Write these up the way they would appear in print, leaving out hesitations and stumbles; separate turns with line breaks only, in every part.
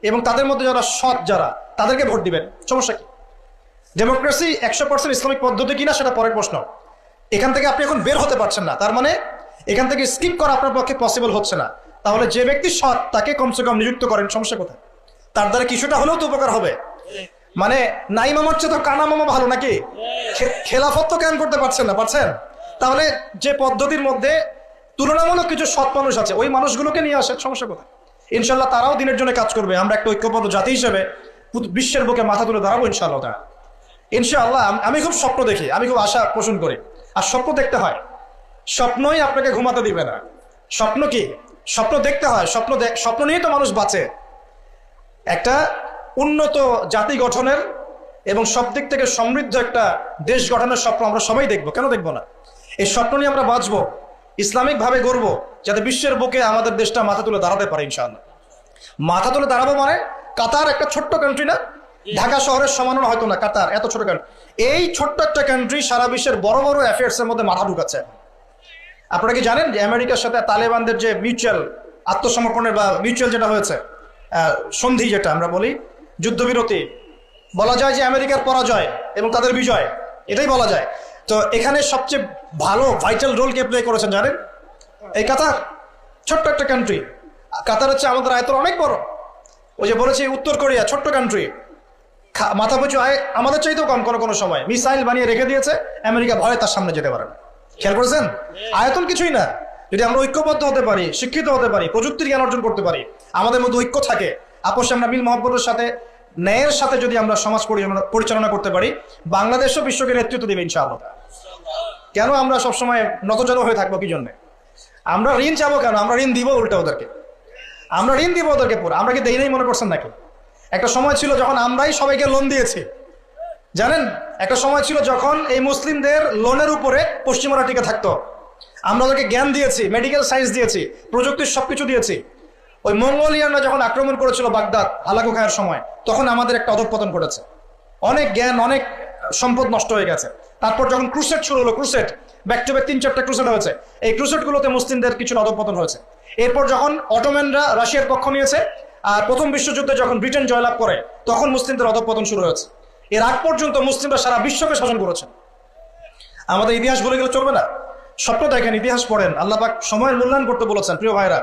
এবং তাদের মধ্যে যারা সৎ যারা তাদেরকে ভোট দিবেন। সমস্যা কি? ডেমোক্রেসি 100% ইসলামিক পদ্ধতি কিনা সেটা পরের প্রশ্ন। এখান থেকে আপনি এখন বের হতে পারছেন না, তার মানে এখান থেকে স্কিপ করা আপনার পক্ষে পসিবল হচ্ছে না। তাহলে যে ব্যক্তি সৎ তাকে কমসে কম নিযুক্ত করেন, সমস্যা কোথায়? তার দ্বারা কিছুটা হলেও তো উপকার হবে। মানে নাই মামার চেয়ে তো কানা মামা ভালো নাকি? খেলাফত তো কায়েম করতে পারছেন না, পারছেন? তাহলে যে পদ্ধতির মধ্যে তুলনামূলক কিছু সৎ মানুষ আছে ওই মানুষগুলোকে নিয়ে আসেন, সমস্যা কোথায়? ইনশাল্লাহ তারাও দিনের জন্য কাজ করবে। আমরা একটা ঐক্যবদ্ধ জাতি হিসেবে বিশ্বের বুকে মাথা তুলে দাঁড়াবো ইনশাআল্লাহ তারা। ইনশাআল্লাহ আমি খুব স্বপ্ন দেখি, আমি খুব আশা পোষণ করি। আর স্বপ্ন দেখতে হয়, স্বপ্নই আপনাকে ঘুমাতে দিবে না। স্বপ্ন কি? স্বপ্ন দেখতে হয়। স্বপ্ন নিয়ে তো মানুষ বাঁচে। একটা উন্নত জাতি গঠনের এবং সব দিক থেকে সমৃদ্ধ একটা দেশ গঠনের স্বপ্ন আমরা সবাই দেখবো, কেন দেখবো না? এই স্বপ্ন নিয়ে আমরা বাঁচবো, ইসলামিক ভাবে গড়বো, যাতে বিশ্বের বুকে আমাদের দেশটা মাথা তুলে দাঁড়াতে পারে ইনশাআল্লাহ। মাথা তুলে দাঁড়াবো মানে কাতার একটা ছোট্ট কান্ট্রি না, ঢাকা শহরের সমানও হয়তো না কাতার, এত ছোট কান্ট্রি। এই ছোট্ট একটা কান্ট্রি সারা বিশ্বের বড় বড় অ্যাফেয়ার্স এর মধ্যে মাথা ঢুকাচ্ছে। আপনারা কি জানেন যে আমেরিকার সাথে তালেবানদের যে মিউচুয়াল আত্মসমর্পণের বা মিউচুয়াল যেটা হয়েছে সন্ধি, যেটা আমরা বলি যুদ্ধবিরতি, বলা যায় যে আমেরিকার পরাজয় এবং তাদের বিজয়, এটাই বলা যায়। তো এখানে সবচেয়ে ভালো ভাইটাল রোল কে প্লে করেছেন জানেন? এই কাতার। ছোট্ট একটা কান্ট্রি। কাতার হচ্ছে আমাদের আয়তন অনেক বড়। ওই যে বলেছি উত্তর কোরিয়া ছোট্ট কান্ট্রি, মাথা পিছু আয় আমাদের চাইতেও কম। কোনো সময় মিসাইল বানিয়ে রেখে দিয়েছে, আমেরিকা ভয়ে তার সামনে যেতে পারে না। খেয়াল করেছেন? আয়তন কিছুই না। যদি আমরা ঐক্যবদ্ধ হতে পারি, শিক্ষিত হতে পারি, প্রযুক্তির জ্ঞান অর্জন করতে পারি, আমাদের মধ্যে ঐক্য থাকে, আপোষে আমরা মিল মহব্বতের সাথে ন্যায়ের সাথে যদি আমরা সমাজ পরিচালনা করতে পারি, বাংলাদেশও বিশ্বকে নেতৃত্ব দেবে ইনশাআল্লাহ। কেন আমরা সবসময় নতজানু হয়ে থাকবো? কি জন্য? আমরা ঋণ চাবো কেন? আমরা ঋণ দিব উল্টা ওদেরকে, আমরা ঋণ দিব ওদেরকে পুরো। আমরা কি দেই নাই মনে করছেন নাকি? একটা সময় ছিল যখন আমরাই সবাইকে লোন দিয়েছি, জানেন? একটা সময় ছিল যখন এই মুসলিমদের লোনের উপরে পশ্চিমারা টিকে থাকতো। আমরা ওদেরকে জ্ঞান দিয়েছি, মেডিকেল সায়েন্স দিয়েছি, প্রযুক্তির সবকিছু দিয়েছি। ওই মঙ্গোলিয়ানরা যখন আক্রমণ করেছিল বাগদাদ হালাকু খায়ের সময়, তখন আমাদের একটা অধঃপতন ঘটেছে। অনেক জ্ঞান, অনেক সম্পদ নষ্ট হয়ে গেছে। তারপর যখন ক্রুসেড শুরু হলো, ক্রুসেড ব্যাক টু ব্যাক 3-4টা ক্রুসেড হয়েছে, এই ক্রুসেডগুলোতে মুসলিমদের কিছু অধঃপতন হয়েছে। এরপর যখন অটোম্যানরা রাশিয়ার পক্ষ নিয়েছে, আর প্রথম বিশ্বযুদ্ধে যখন ব্রিটেন জয়লাভ করে, তখন মুসলিমদের অধঃপতন শুরু হয়েছে। এর আগ পর্যন্ত মুসলিমরা সারা বিশ্বকে শাসন করেছে। আমাদের ইতিহাস বলে গেলে চলবে না। স্বপ্ন দেখেন, ইতিহাস পড়েন। আল্লাহ পাক সময়ের মূল্যায়ন করতে বলেছেন। প্রিয় ভাইরা,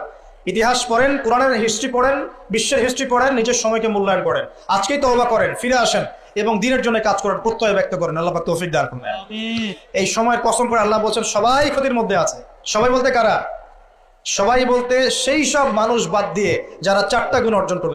ইতিহাস পড়েন, কোরআনের হিস্ট্রি পড়েন, বিশ্বের হিস্ট্রি পড়েন, নিজের সময়কে মূল্যায়ন করেন। আজকেই তওবা করেন, ফিরে আসেন এবং দিনের জন্য কাজ করেন, প্রত্যয় ব্যক্ত করেন। আল্লাহ পাক তৌফিক দান করুন। এই সময়ের কসম করে আল্লাহ বলছেন সবাই ক্ষতির মধ্যে আছে। সবাই বলতে কারা? সবাই বলতে সেই সব মানুষ বাদ দিয়ে যারা 4টা গুণ অর্জন করবে।